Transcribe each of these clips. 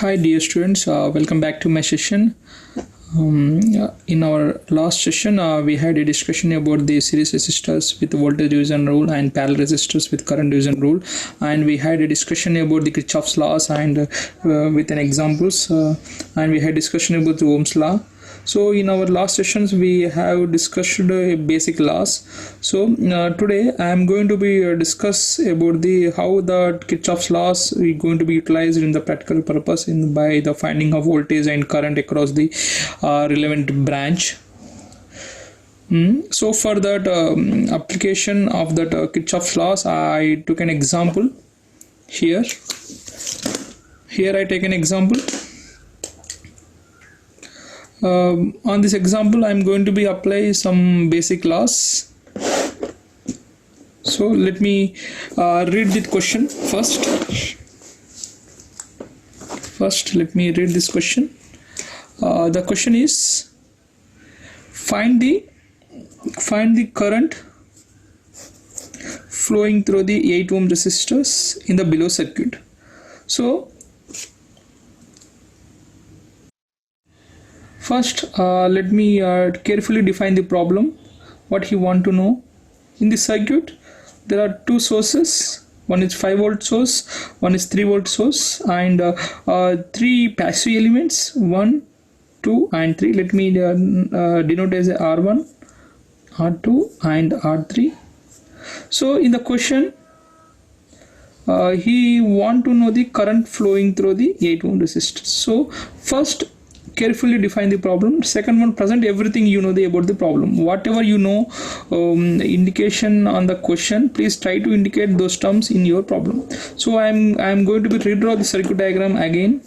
Hi dear students, welcome back to my session. In our last session, we had a discussion about the series resistors with voltage division rule and parallel resistors with current division rule, and we had a discussion about the Kirchhoff's laws and with an examples, and we had discussion about the Ohm's law. So in our last sessions we have discussed basic laws. So today I am going to be discuss about the how the Kirchhoff's laws is going to be utilized in the practical purpose by the finding of voltage and current across the relevant branch. So for that application of that Kirchhoff's laws, I took an example here. Here I take an example. On this example I am going to be apply some basic laws. So let me read the question first. Let me read this question. The question is, find the current flowing through the 8 ohm resistors in the below circuit. So first, let me carefully define the problem, what you want to know. In this circuit, there are two sources. One is 5 volt source, one is 3 volt source, and three passive elements, 1, 2, and 3. Let me denote as R1, R2, and R3. So in the question, he want to know the current flowing through the 8 ohm resistors. So first, carefully define the problem. Second one, present everything you know about the problem. Whatever you know, indication on the question, please try to indicate those terms in your problem. So I am going to be redraw the circuit diagram again.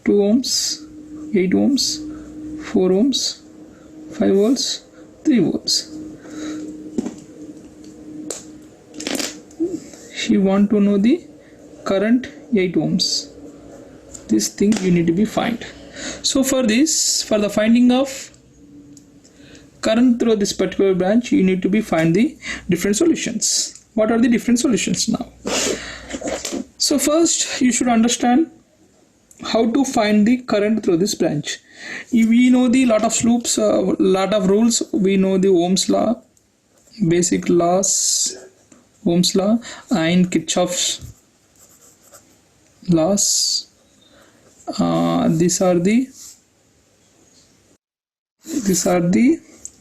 Two ohms, 8 ohms, 4 ohms, 5 volts, 3 volts. She want to know the current 8 ohms. This thing you need to be find. So for this, for the finding of current through this particular branch, you need to be find the different solutions. What are the different solutions now? So first you should understand how to find the current through this branch. We know the lot of loops, lot of rules. We know the Ohm's law, basic laws, Ohm's law, and Kirchhoff's laws. These are the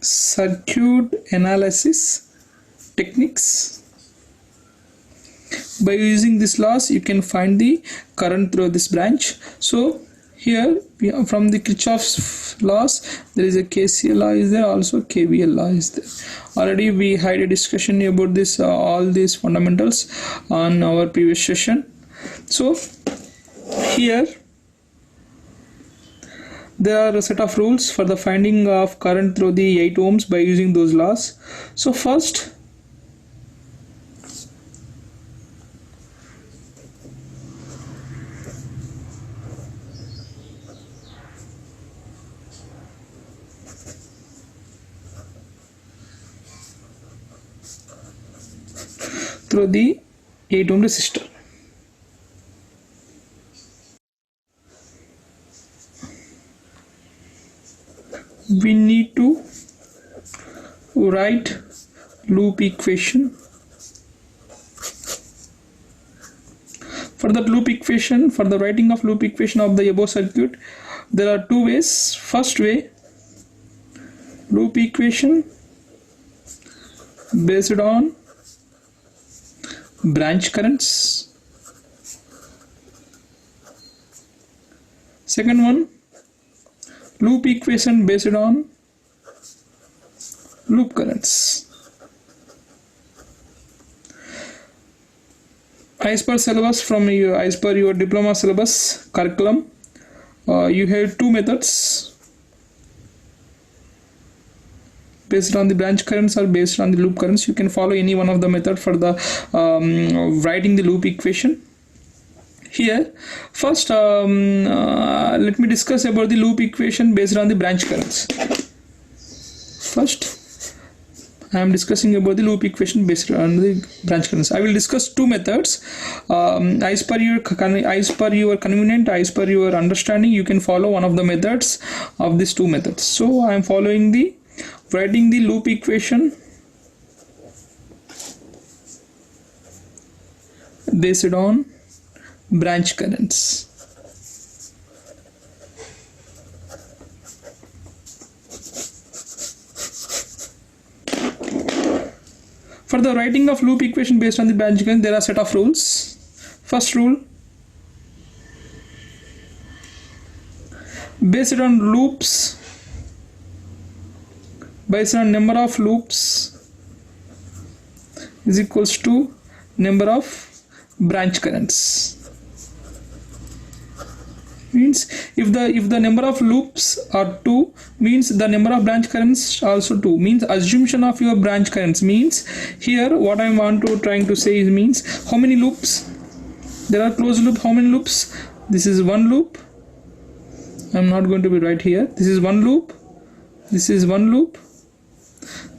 circuit analysis techniques. By using these laws, you can find the current through this branch. So here from the Kirchhoff's laws, there is a KCL law is there, also KVL law is there. Already we had a discussion about this all these fundamentals on our previous session. So here there are a set of rules for the finding of current through the 8 ohms by using those laws. So first, through the 8 ohm resistor. We need to write loop equation. For that loop equation, for the writing of loop equation of the above circuit, there are two ways. First way, loop equation based on branch currents. Second one, loop equation based on loop currents. As per syllabus, as per your diploma syllabus curriculum, you have two methods based on the branch currents or based on the loop currents. You can follow any one of the method for the writing the loop equation. Here, first let me discuss about the loop equation based on the branch currents. First, I am discussing about the loop equation based on the branch currents. I will discuss two methods. As per your convenient, as per your understanding, you can follow one of the methods of these two methods. So I am writing the loop equation based on branch currents. For the writing of loop equation based on the branch current, there are a set of rules. First rule, based on number of loops is equals to number of branch currents. Means if the number of loops are 2, means the number of branch currents also 2. Means assumption of your branch currents. Means here what I want to trying to say is, means how many loops there are closed loop. How many loops? This is one loop. I'm not going to be right here. This is one loop. This is one loop.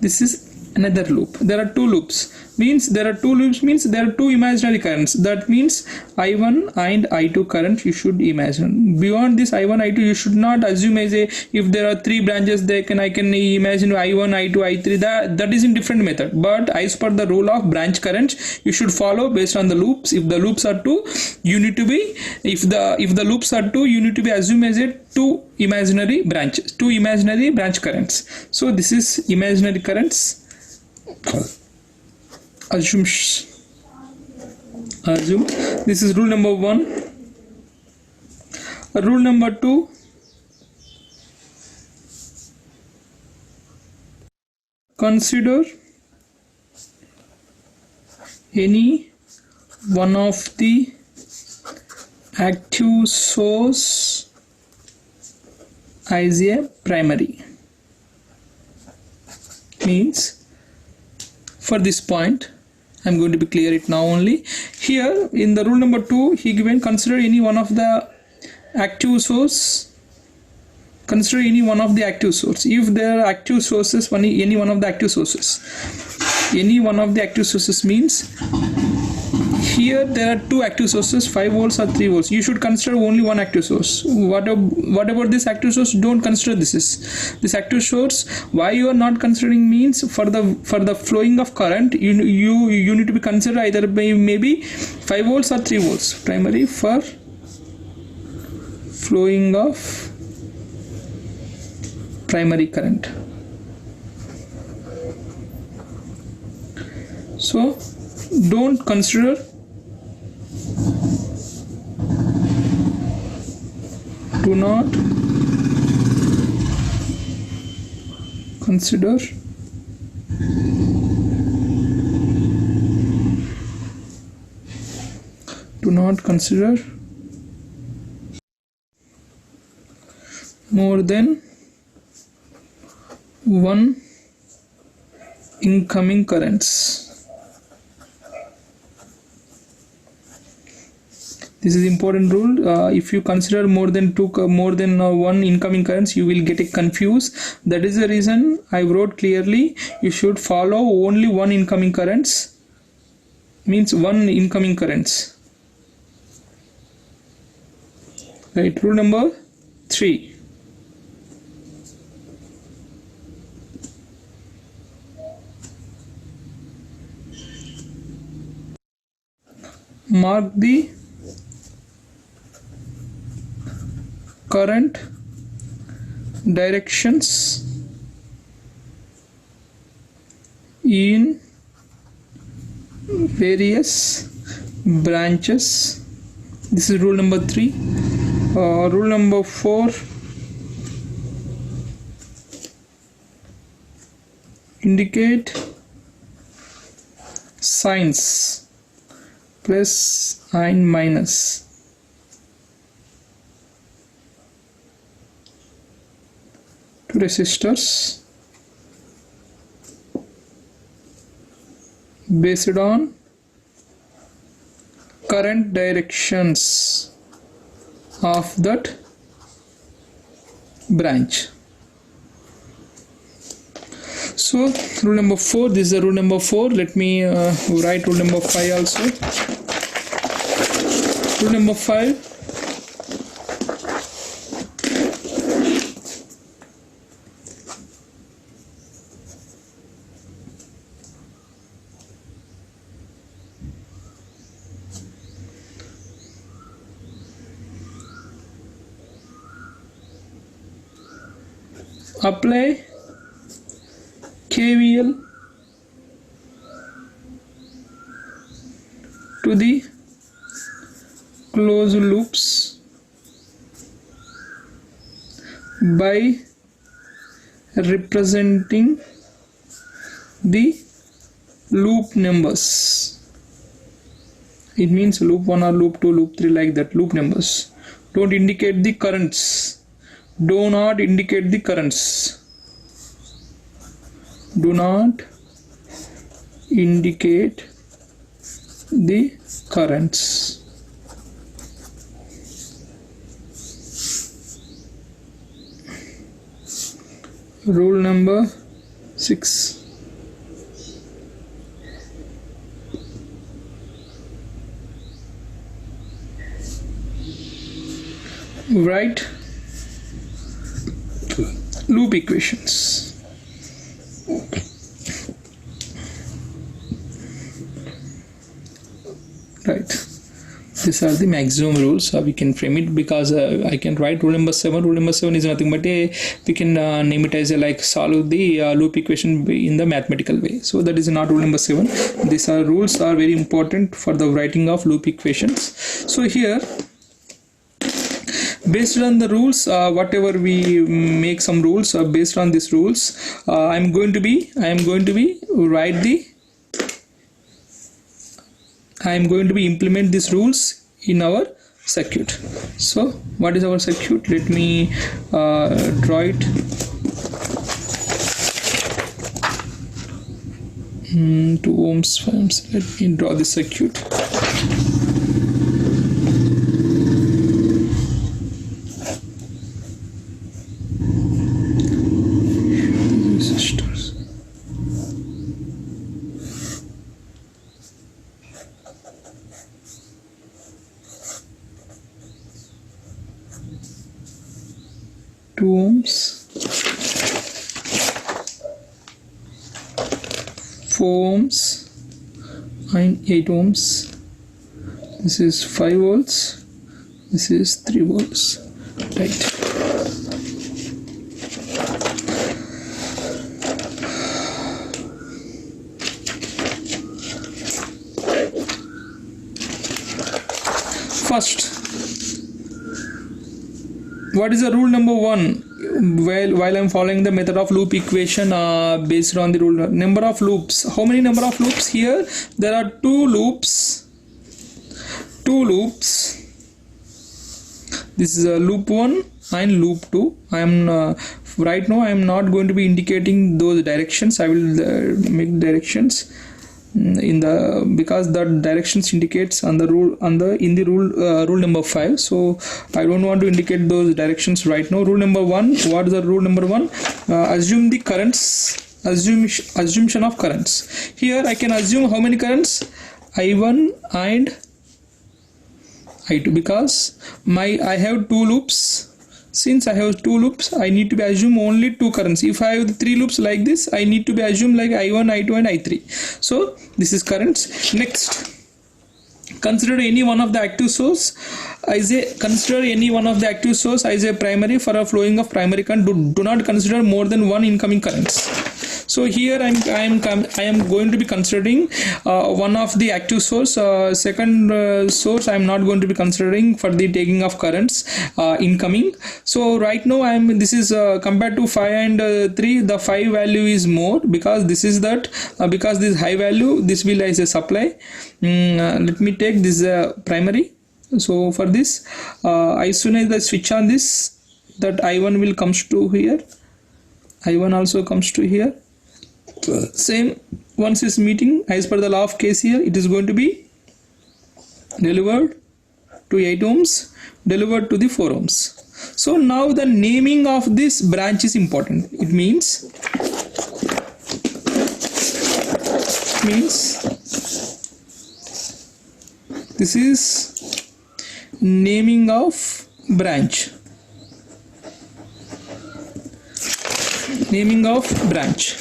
This is another loop. There are two loops. Means there are two loops, means there are two imaginary currents. That means I1 and I2 current you should imagine. Beyond this I1 I2 you should not assume as a, if there are three branches I can imagine I1 I2 I3. That is in different method. But as per the rule of branch currents, you should follow based on the loops. If the loops are 2, you need to be, if the loops are 2, you need to be assumed as a two imaginary branch currents. So this is imaginary currents. Assume this is rule number 1. Rule number 2, consider any one of the active source as a primary. Means for this point I'm going to be clear it now only. Here in the rule number 2, he given consider any one of the active source. Consider any one of the active source. If there are active sources, any one of the active sources. Any one of the active sources means here there are two active sources, 5 volts or 3 volts. You should consider only one active source. What about this active source? Don't consider this active source. Why you are not considering means for the flowing of current, you need to be considered either by maybe 5 volts or 3 volts. Primary for flowing of primary current. So don't consider do not consider more than one incoming currents. This is important rule. If you consider more than one incoming currents, you will get confused. That is the reason I wrote clearly. You should follow only one incoming currents. Means one incoming currents. Right. Rule number 3. Mark the current directions in various branches. This is rule number 3. Rule number 4, indicate signs plus and minus to resistors based on current directions of that branch. So rule number 4, this is the rule number 4. Let me write rule number 5 also. Rule number 5, apply KVL to the closed loops by representing the loop numbers. It means loop 1 or loop 2, loop 3, like that, loop numbers. Don't indicate the currents. Do not indicate the currents. Do not indicate the currents. Rule number 6. Write loop equations. Right, these are the maximum rules. We can frame it, because I can write rule number 7. Rule number 7 is nothing but we can name it as like solve the loop equation in the mathematical way. So that is not rule number 7. These are rules are very important for the writing of loop equations. So here, based on the rules, whatever we make some rules based on these rules, I am going to be implement these rules in our circuit. So what is our circuit? Let me draw it. 2 ohms, 5 ohms. Let me draw the circuit. Resistors. Ohms, 4 ohms and 8 ohms. This is 5 volts. This is 3 volts. Right. First, what is the rule number 1? While I'm following the method of loop equation based on the rule number of loops. How many number of loops here? There are 2 loops. This is a loop 1 and loop 2. I am right now I am not going to be indicating those directions. I will make directions in the, because the directions indicates on the rule rule number 5. So I don't want to indicate those directions right now. Rule number 1. What is the rule number 1? Assume the currents. Assumption of currents. Here I can assume how many currents? I1 and I2, because I have 2 loops. Since I have 2 loops, I need to be assume only 2 currents. If I have 3 loops like this, I need to be assume like I1, I2 and I3. So this is currents. Next, consider any one of the active source as a primary for a flowing of primary current. Do not consider more than 1 incoming currents. So here I am going to be considering one of the active source. Second source I am not going to be considering for the taking of currents incoming. So right now this is compared to 5 and 3, the 5 value is more, because this is that because this high value, this will as a supply. Let me take this primary. So for this, as soon as I switch on this, that I1 will comes to here, I1 also comes to here. Same, once is meeting as per the law of KCL, it is going to be delivered to 8 ohms, delivered to the 4 ohms. So now the naming of this branch is important. It means this is naming of branch. Naming of branch.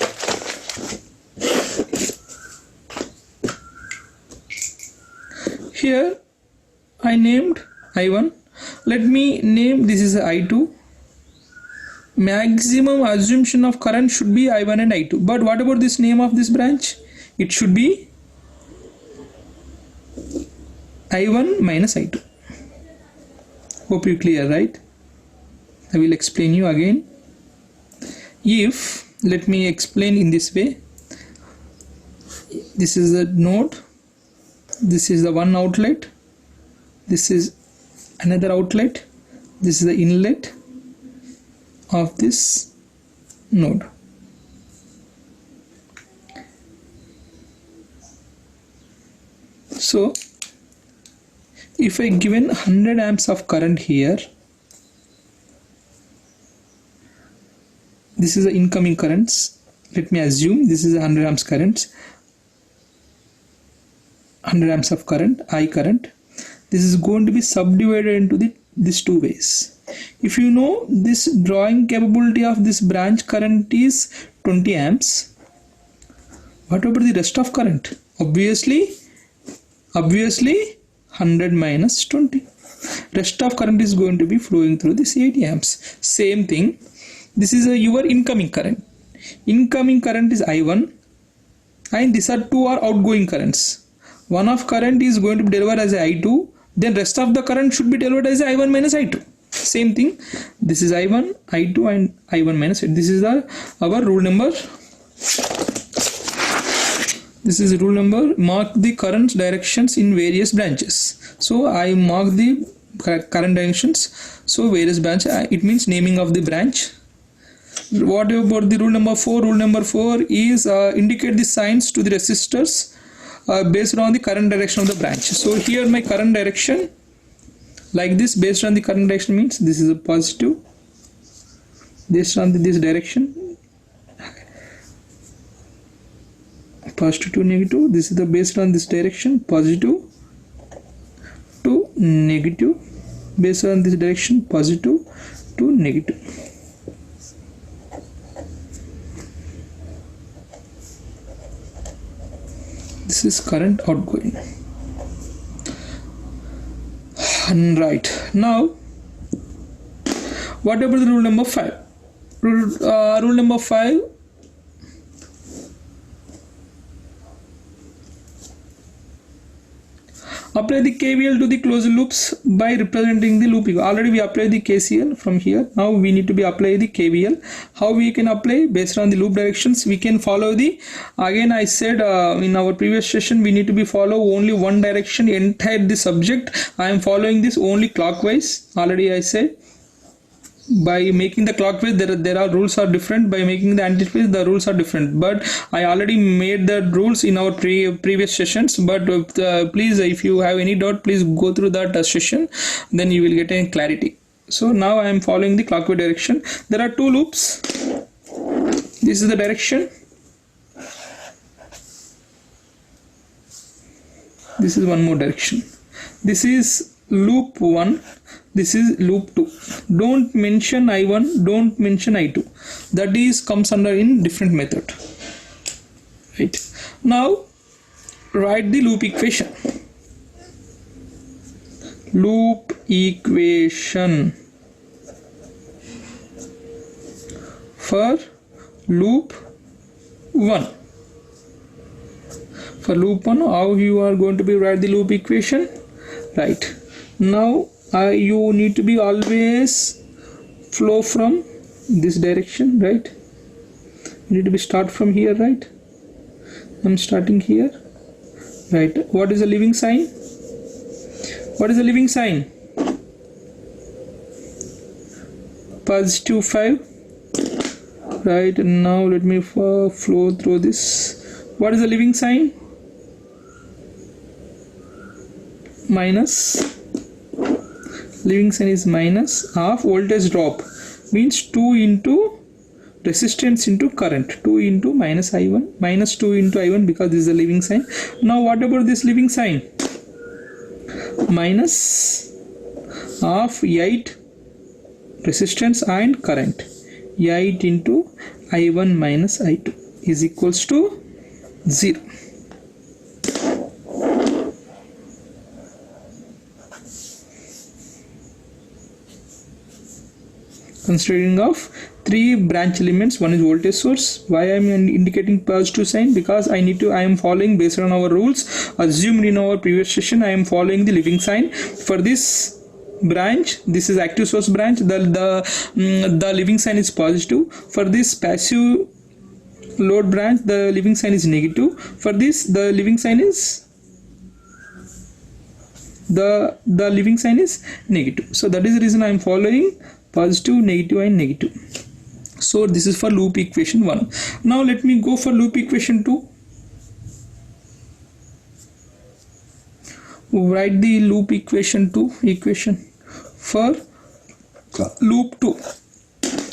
Here I named I1. Let me name this is I2. Maximum assumption of current should be I1 and I2. But what about this name of this branch? It should be I1 minus I2. Hope you clear, right? I will explain you again. If, let me explain in this way. This is the node. This is the one outlet. This is another outlet. This is the inlet of this node. So if I given 100 amps of current here, this is the incoming currents. Let me assume this is 100 amps current, 100 amps of current, I current. This is going to be subdivided into these two ways. If you know this drawing capability of this branch current is 20 amps, what about the rest of current? Obviously 100 minus 20. Rest of current is going to be flowing through this 80 amps. Same thing. This is your incoming current. Incoming current is I1, and these are two are outgoing currents. One of current is going to be delivered as I2, then rest of the current should be delivered as I1 minus I2. Same thing. This is I1, I2 and I1 minus I2. This is our rule number. This is rule number. Mark the current directions in various branches. So I mark the current directions. So various branch, it means naming of the branch. What about the rule number 4? Rule number 4 is indicate the signs to the resistors based on the current direction of the branch. So here my current direction like this, based on the current direction, means this is a positive based on this direction, positive to negative. This is the based on this direction, positive to negative, based on this direction, positive to negative. This is current outgoing. Right, now what about the rule number 5? Rule number 5, apply the KVL to the closed loops by representing the loop. Already we applied the KCL from here. Now we need to be apply the KVL. How we can apply? Based on the loop directions, we can follow the, again I said in our previous session, we need to be follow only one direction entire the subject. I am following this only clockwise. Already I said, by making the clockwise there are rules are different, by making the anti-clockwise the rules are different, but I already made the rules in our previous sessions. But please, if you have any doubt, please go through that session, then you will get a clarity. So now I am following the clockwise direction. There are two loops. This is the direction, this is one more direction. This is loop 1, this is loop 2. Don't mention I1, don't mention I2. That is comes under in different method. Right. Now write the loop equation. Loop equation for loop 1. For loop 1, how you are going to be write the loop equation? Right. Now you need to be always flow from this direction, right? You need to be start from here, right? I'm starting here, right? What is the leaving sign? What is the leaving sign? Positive 5, right? And now let me flow through this. What is the leaving sign? minus, leaving sign is minus of voltage drop, means 2 into resistance into current, 2 into minus I1, minus 2 into I1, because this is the leaving sign. Now what about this leaving sign? Minus of 8 resistance and current, 8 into I1 minus I2 is equals to 0. Considering of 3 branch elements, one is voltage source. Why I am indicating positive sign? Because I am following based on our rules assumed in our previous session. I am following the leaving sign. For this branch, this is active source branch, the leaving sign is positive. For this passive load branch, the leaving sign is negative. For this, the leaving sign is the leaving sign is negative. So that is the reason I am following positive, negative and negative. So this is for loop equation 1. Now let me go for loop equation 2. Write the loop equation 2 equation for loop 2.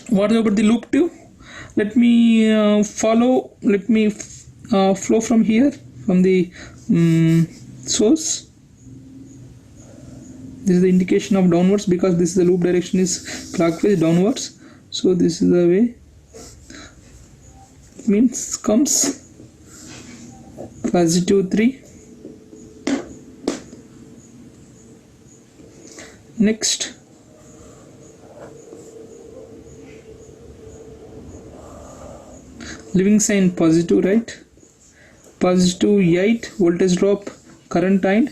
What about the loop 2? Let me flow from here, from the source. This is the indication of downwards, because this is the loop direction is clockwise downwards. So this is the way, means comes positive 3. Next, leaving sign positive, right? Positive 8 voltage drop, current and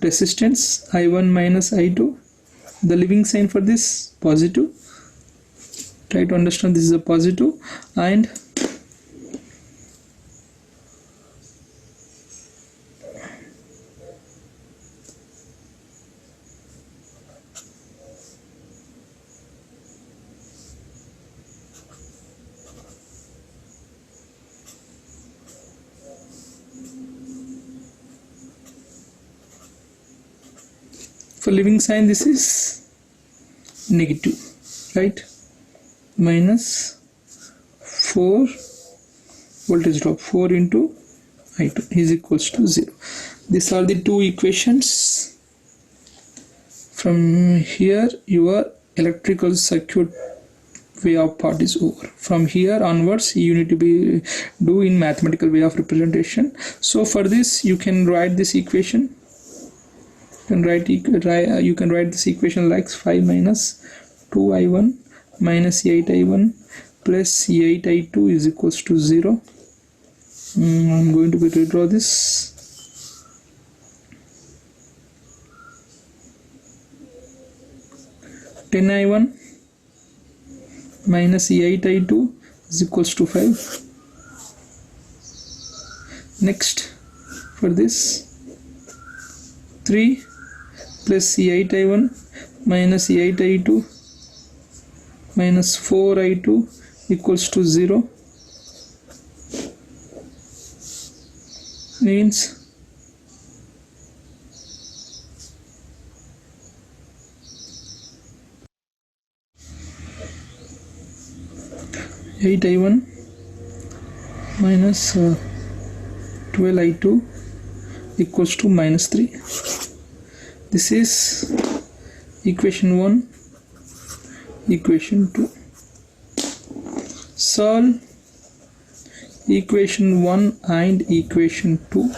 resistance I1 minus I2. The leaving sign for this positive. Try to understand this is a positive, and for leaving sign this is negative, right? Minus 4 voltage drop, 4 into I2 is equals to 0. These are the two equations. From here your electrical circuit way of part is over. From here onwards you need to do in mathematical way of representation. So for this you can write this equation. You can write this equation like 5 minus 2I1 minus 8I1 plus 8I2 is equals to 0. I'm going to redraw this. I1 minus 8I2 is equals to 5. Next, for this 3 plus 8I1 minus 8I2 minus 4I2 equals to 0, means I1 minus 12I2 equals to minus 3. This is equation 1, equation 2. Solve equation 1 and equation 2.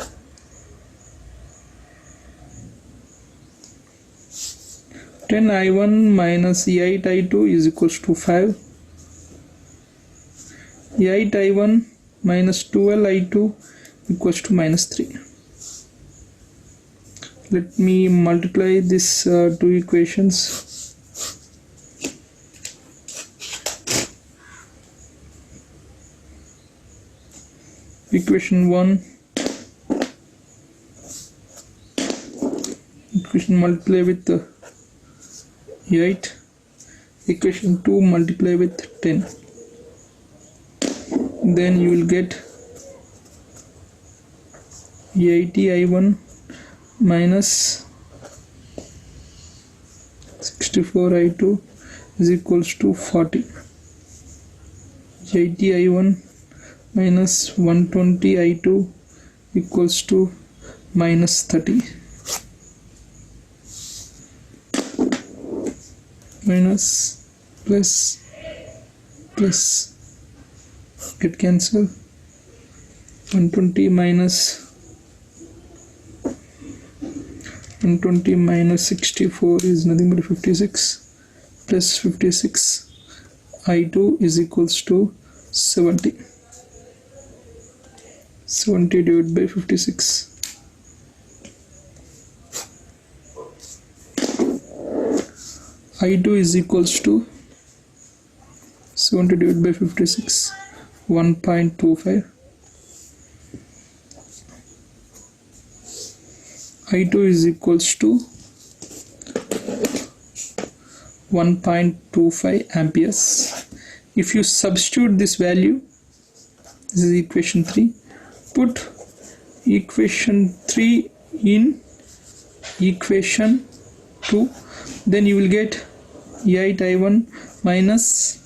I1 minus 8I2 is equals to 5. 8I1 minus 12I2 equals to minus 3. Let me multiply these two equations. Equation 1, equation multiply with 8, equation 2 multiply with 10. Then you will get 80I1 minus 64I2 is equals to 40. 80I1 minus 120I2 equals to minus 30. Minus plus get cancel. 120 minus 64 is nothing but 56, plus 56 I2 is equals to 70 divided by 56. I2 is equals to 70 divided by 56, 1.25. I2 is equals to 1.25 amperes. If you substitute this value, this is equation 3, put equation 3 in equation 2, then you will get 8I1 minus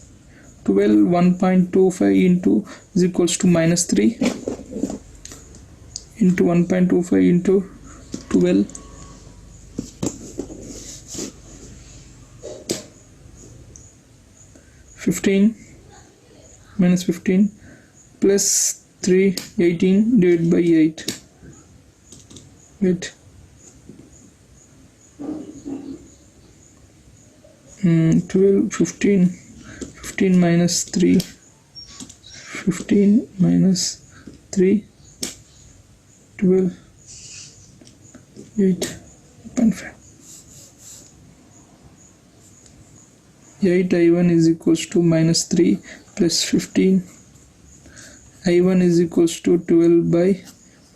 12 1.25 into is equals to minus 3 into 1.25 into 12 15 minus 15 plus 3 18 divided by 8. Wait. 12 15 minus 3 15 minus 3 12 8.5. 8I1 is equals to minus 3 plus 15. I1 is equals to 12 by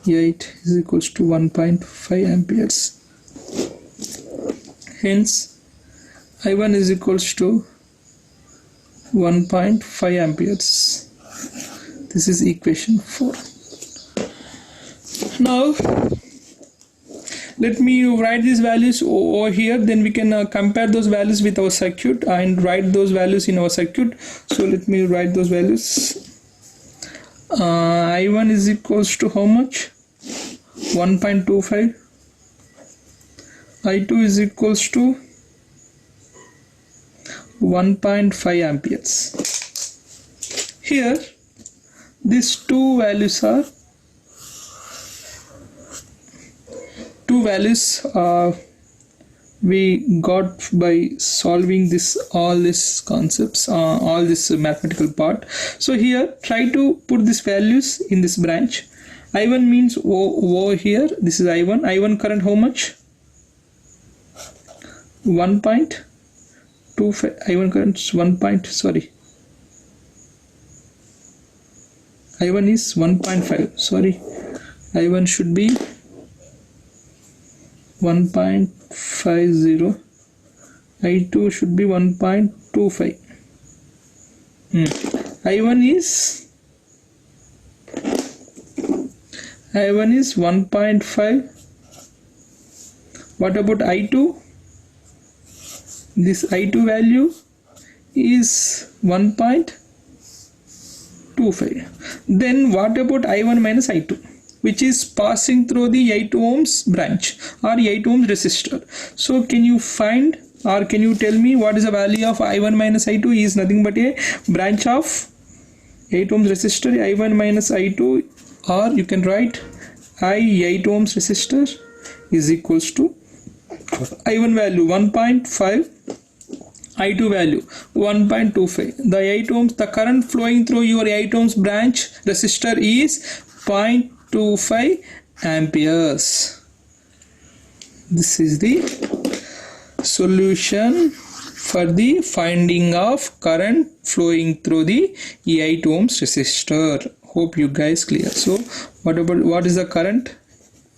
8 is equals to 1.5 amperes. Hence I1 is equals to 1.5 amperes. This is equation 4. Now let me write these values over here, then we can compare those values with our circuit and write those values in our circuit. So let me write those values. I1 is equals to how much? 1.25. I2 is equals to 1.5 amperes. Here these two values we got by solving all these concepts, all this mathematical part. So here try to put these values in this branch. I1 means over here, this is I1 current how much? 1.25. I1 current is I1 is 1.5. sorry, I1 should be 1.50. I2 should be 1.25. I1 is 1.5. What about I2? This I2 value is 1.25. Then what about I1 minus I2, which is passing through the 8 ohms branch or 8 ohms resistor? So can you find, or can you tell me what is the value of I1 minus I2? Is nothing but a branch of 8 ohms resistor. I1 minus I2, or you can write I 8 ohms resistor is equals to I1 value 1.5, I2 value 1.25. The 8 ohms, the current flowing through your 8 ohms branch resistor is 0.25 amperes. This is the solution for the finding of current flowing through the 8 ohms resistor. Hope you guys clear. So what is the current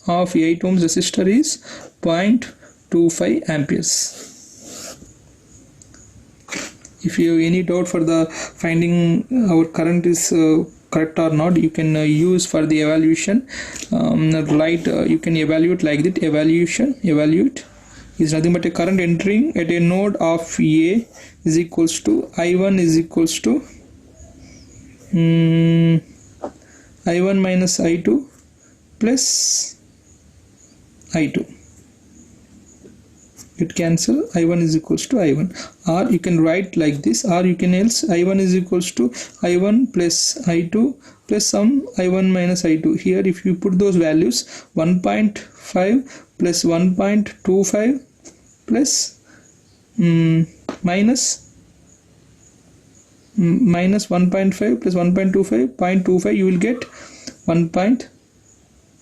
of 8 ohms resistor is 0.25 amperes. If you have any doubt for the finding our current is correct or not, you can use for the evaluation. You can evaluate like that. Evaluate is nothing but a current entering at a node of A is equals to I1 is equals to I1 minus I2 plus I2. It cancel. I1 is equals to I1, or you can write like this, or you can else I1 is equals to I1 plus I2 plus some I1 minus I2. Here if you put those values, 1.5 plus 1.25 plus minus 1.5 plus 1.25 0.25, you will get 1.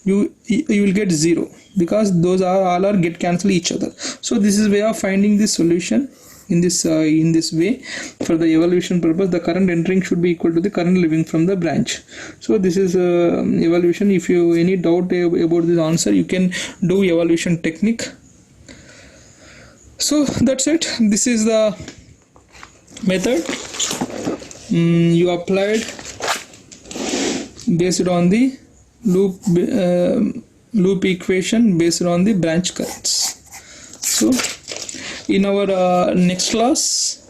You will get 0, because those are all are get cancel each other. So this is way of finding the solution in this way. For the evaluation purpose, the current entering should be equal to the current leaving from the branch. So this is evaluation. If you any doubt about this answer, you can do evaluation technique. So that's it. This is the method you applied based on the loop equation based on the branch currents. So in our next class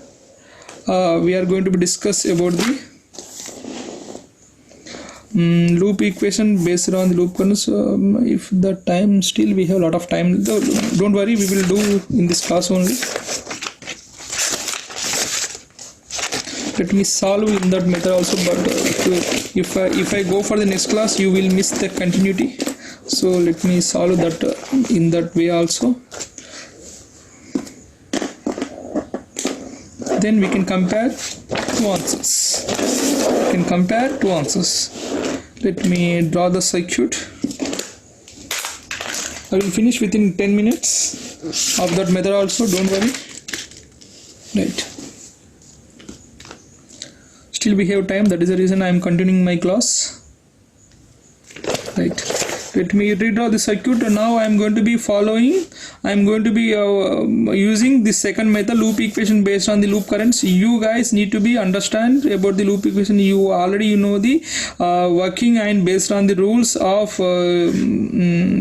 we are going to discuss about the loop equation based on the loop currents. If the time still we have a lot of time, don't worry, we will do in this class only. Let me solve in that method also, but if I go for the next class, you will miss the continuity. So let me solve that in that way also. Then we can compare two answers. Let me draw the circuit. I will finish within 10 minutes of that method also, don't worry. Right. Still we have time, that is the reason I am continuing my class. Right, let me redraw the circuit. Now I am going to be using the second method, loop equation based on the loop currents. You guys need to be understand about the loop equation. You already know the working and based on the rules of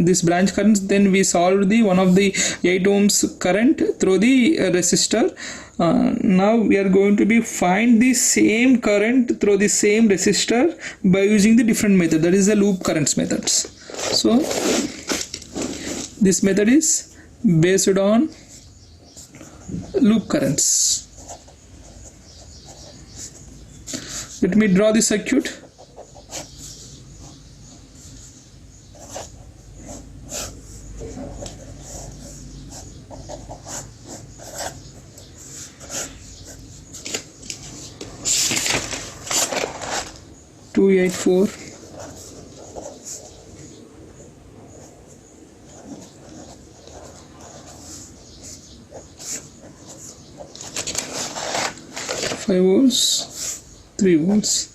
this branch currents. Then we solved the one of the 8 ohms current through the resistor. Now we are going to be find the same current through the same resistor by using the different method, that is the loop currents methods. So this method is based on loop currents. Let me draw the circuit. Two 8-4 5 volts, 3 volts.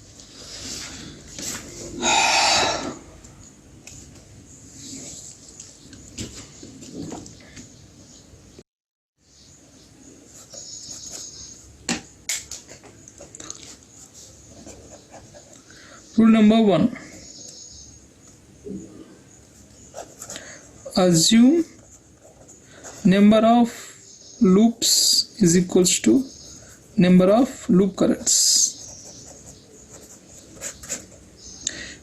Rule number 1. Assume number of loops is equals to number of loop currents.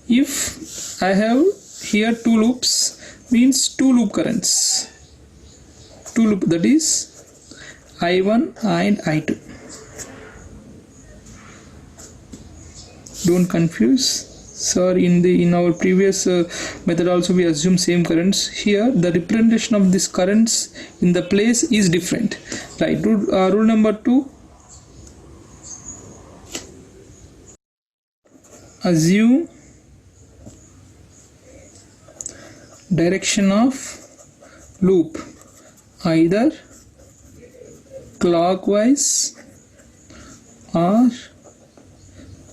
If I have here 2 loops, means 2 loop currents. 2 loop, that is I1 and I2. Don't confuse. Sir, in our previous method also we assume same currents. Here the representation of these currents in the place is different. Right. Rule number 2. Assume direction of loop either clockwise or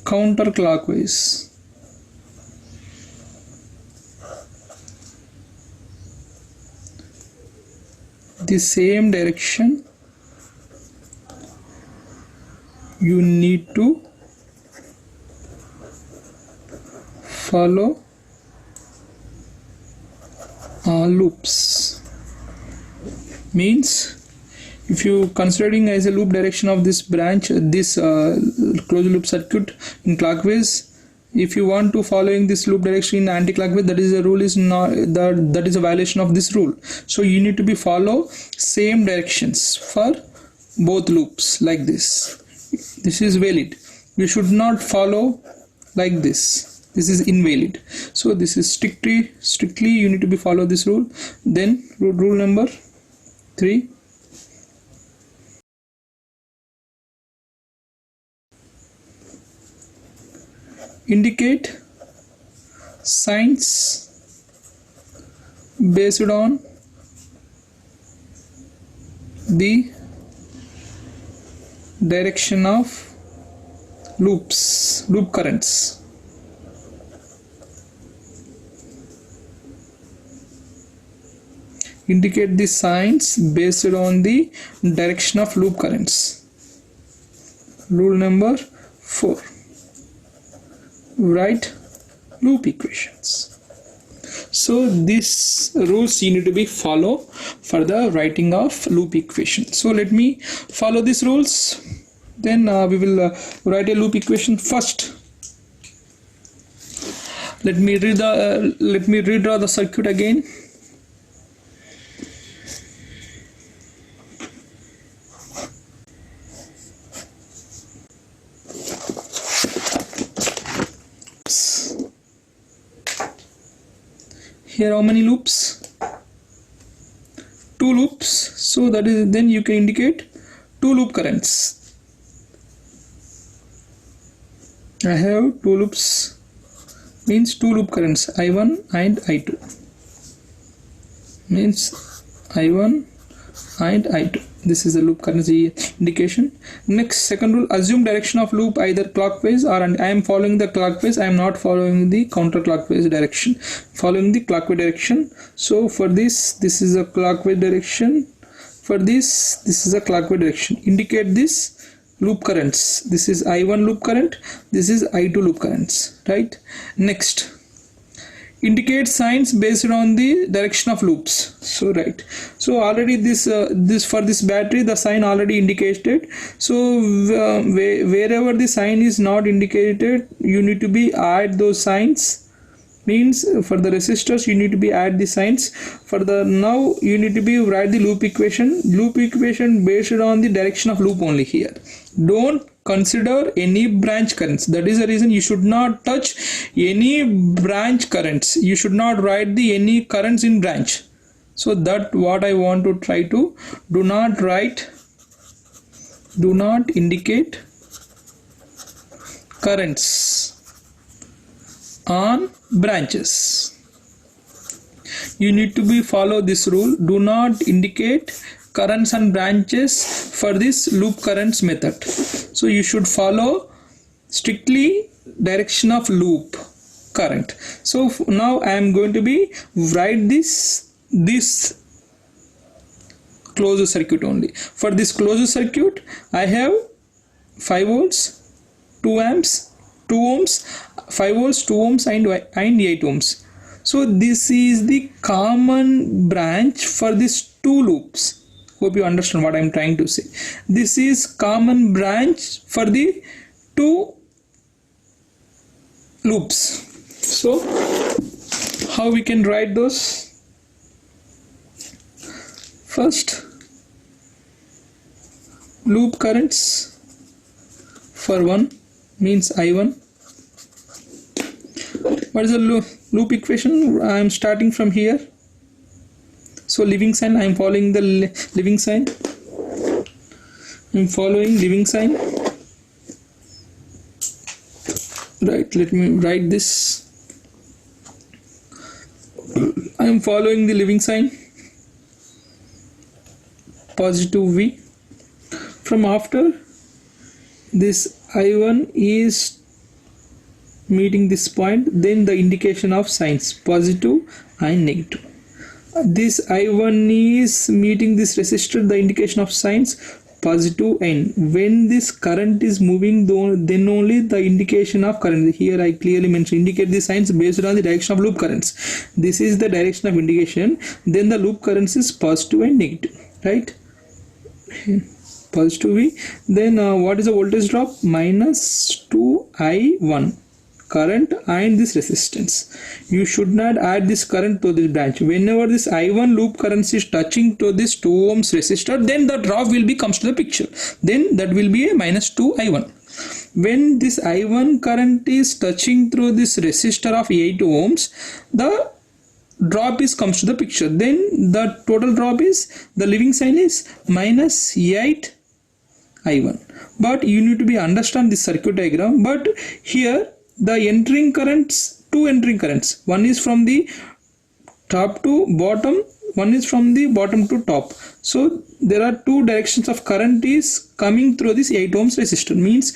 counterclockwise. The same direction you need to follow loops. Means if you considering as a loop direction of this branch, this closed loop circuit in clockwise, if you want to following this loop direction in anti-clockwise, that is a rule is not that is a violation of this rule. So you need to be follow same directions for both loops like this. This is valid. You should not follow like this. This is invalid. So this is strictly you need to be follow this rule. Then rule number 3. Indicate signs based on the direction of loop currents. Indicate the signs based on the direction of loop currents. Rule number 4. Write loop equations. So these rules you need to be follow for the writing of loop equation. So let me follow these rules, then we will write a loop equation. First let me redraw the circuit again. Here how many loops? 2 loops. So that is, then you can indicate 2 loop currents. I have 2 loops, means 2 loop currents, I1 and I2. Means I1 and I2. This is the loop current indication. Next, second rule, assume direction of loop either clockwise or, and I am following the clockwise, I am not following the counterclockwise direction, following the clockwise direction. So for this is a clockwise direction, for this is a clockwise direction. Indicate this loop currents. This is I1 loop current, this is I2 loop currents, right? Next, indicate signs based on the direction of loops. So right, so already this for this battery the sign already indicated. So wherever the sign is not indicated, you need to be add those signs. Means for the resistors you need to be add the signs. For the now you need to be write the loop equation based on the direction of loop only. Here don't consider any branch currents. That is the reason you should not touch any branch currents. You should not write the any currents in branch. So that what I want to try to do not indicate currents on branches. You need to be follow this rule. Do not indicate currents on branches for this loop currents method. So you should follow strictly direction of loop current. So now I am going to be write this closed circuit only. For this closed circuit I have 5 volts, 2 amps, 2 ohms, 5 volts, 2 ohms and 8 ohms. So this is the common branch for these 2 loops. Hope you understand what I am trying to say. This is common branch for the 2 loops. So how we can write those? First, loop currents for 1 means I1. What is the loop equation? I am starting from here. So leaving sign, I am following the leaving sign. I am following leaving sign. Right, let me write this. I am following the leaving sign. Positive V. From after this I1 is meeting this point, then the indication of signs positive and negative. This I1 is meeting this resistor, the indication of signs positive n. When this current is moving, then only the indication of current. Here I clearly mentioned indicate the signs based on the direction of loop currents. This is the direction of indication. Then the loop currents is positive and negative, right? Positive V. Then what is the voltage drop? Minus 2I1 current and this resistance. You should not add this current to this branch. Whenever this I1 loop current is touching to this 2 ohms resistor, then the drop will be comes to the picture. Then that will be a minus 2I1. When this I1 current is touching through this resistor of 8 ohms, the drop is comes to the picture. Then the total drop is, the leading sign is minus 8I1. But you need to be understand this circuit diagram. But here the entering currents, two entering currents, one is from the top to bottom, one is from the bottom to top. So there are two directions of current is coming through this 8 ohms resistor. Means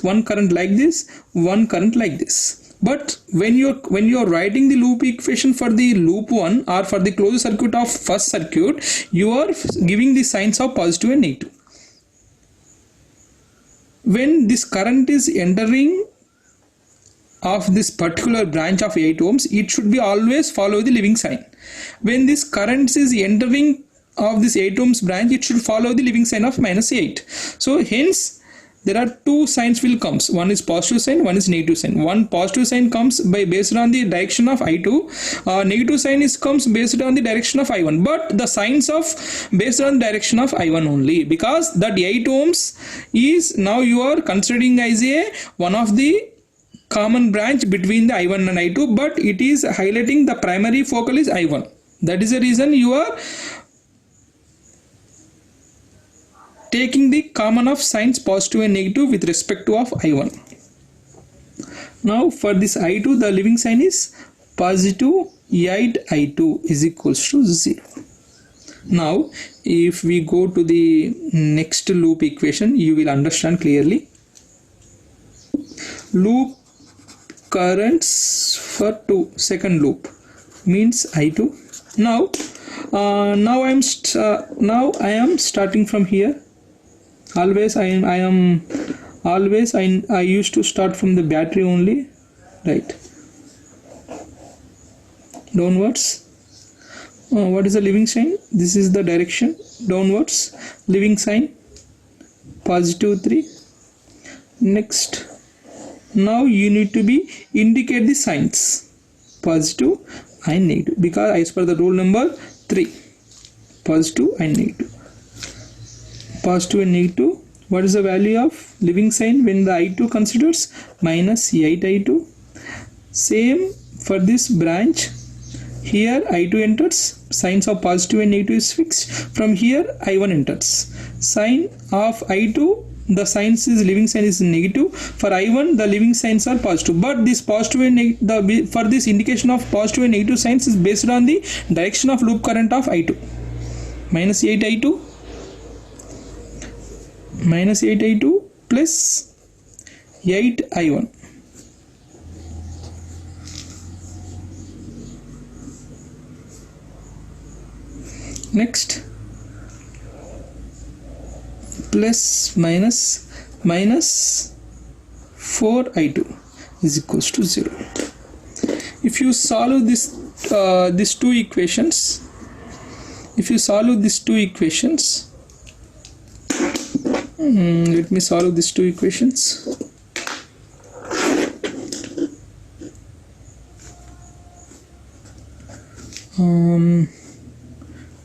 one current like this, one current like this. But when you are writing the loop equation for the loop 1 or for the closed circuit of first circuit, you are giving the signs of positive and negative. When this current is entering of this particular branch of 8 ohms, it should be always follow the leading sign. When this current is entering of this 8 ohms branch, it should follow the leading sign of minus 8. So hence there are two signs will comes. One is positive sign, one is negative sign. One positive sign comes by based on the direction of I2. Negative sign is comes based on the direction of I1. But the signs of based on direction of I1 only, because that 8 ohms is now you are considering as a one of the common branch between the I1 and I2, but it is highlighting the primary focal is I1. That is the reason you are taking the common of signs positive and negative with respect to of I1. Now for this I2, the leading sign is positive 8I2 is equals to 0. Now if we go to the next loop equation, you will understand clearly. Loop currents for second loop means I2. Now I am starting from here. Always I used to start from the battery only, right? Downwards. What is the leading sign? This is the direction downwards. Leading sign positive 3. Next, now you need to be indicate the signs positive and negative, because as per the rule number 3, positive and negative. Positive and negative. What is the value of leading sign when the I2 considers? Minus 8I2. Same for this branch. Here I2 enters, signs of positive and negative is fixed. From here I1 enters. Sign of I2, the signs is leading sign is negative. For I1 the leading signs are positive. But this positive and negative, for this indication of positive and negative signs is based on the direction of loop current of I2. Minus 8I2 plus 8I1. Next, plus minus 4I2 is equals to 0. If you solve these two equations, let me solve these two equations. Um,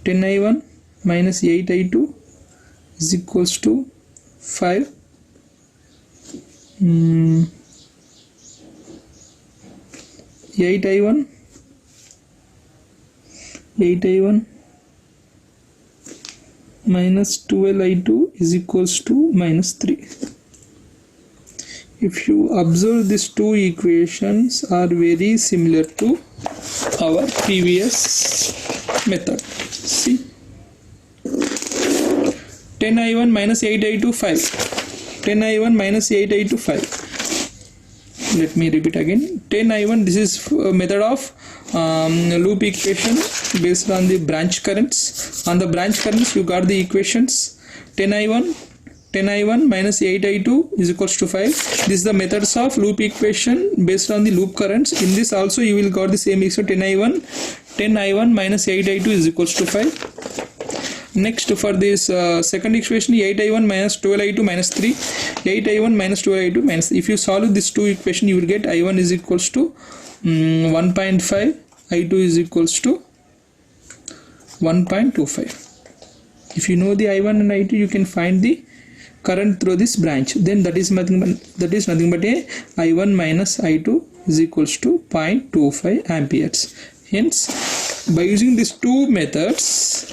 10I1 minus 8I2 is equals to 5. 8I1 minus 12I2 is equals to minus 3. If you observe, these two equations are very similar to our previous method. See, 10I1 minus 8I2 5. 10I1 minus 8I2 5. Let me repeat again. 10I1, this is a method of loop equation based on the branch currents. On the branch currents you got the equations 10i1 minus 8i2 is equals to 5. This is the methods of loop equation based on the loop currents. In this also you will got the same equation, 10i1 minus 8i2 is equals to 5. Next, for this second equation, 8i1 minus 12i2 minus 3, 8i1 minus 12i2 minus, if you solve this two equation, you will get i1 is equals to 1.5, i2 is equals to 1.25. If you know the i1 and i2, you can find the current through this branch. Then that is nothing but a i1 minus i2 is equals to 0.25 amperes. Hence, by using these two methods,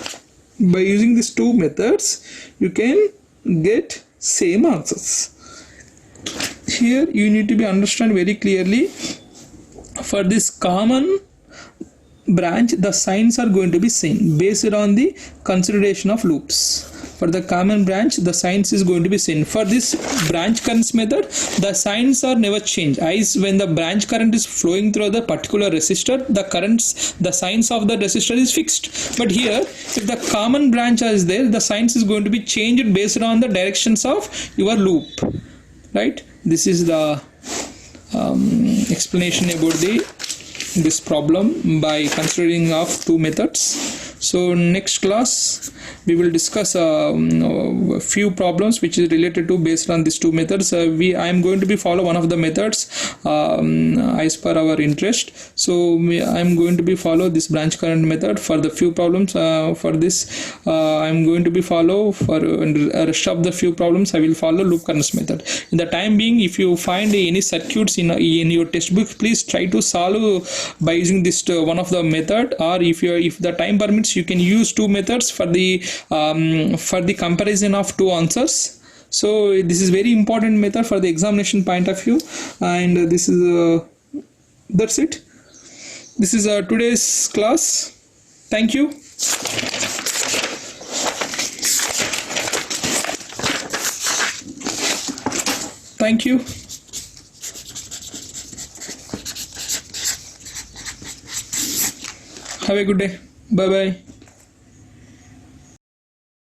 you can get same answers. Here you need to be understand very clearly. For this common branch, the signs are going to be same based on the consideration of loops. For the common branch, the signs is going to be same. For this branch currents method, the signs are never changed. As when the branch current is flowing through the particular resistor, the signs of the resistor is fixed. But here, if the common branch is there, the signs is going to be changed based on the directions of your loop. Right? This is the explanation about this problem by considering of two methods. So next class we will discuss a few problems which is related to based on these two methods. I am going to be follow one of the methods as per our interest. So I am going to be follow this branch current method for the few problems. For this I am going to be follow for rest of the few problems I will follow loop currents method. In the time being, if you find any circuits in your textbook, please try to solve by using this one of the method, or if the time permits, you can use two methods for the comparison of two answers. So this is very important method for the examination point of view, and this is that's it. This is today's class. Thank you. Thank you. Have a good day. Bye bye.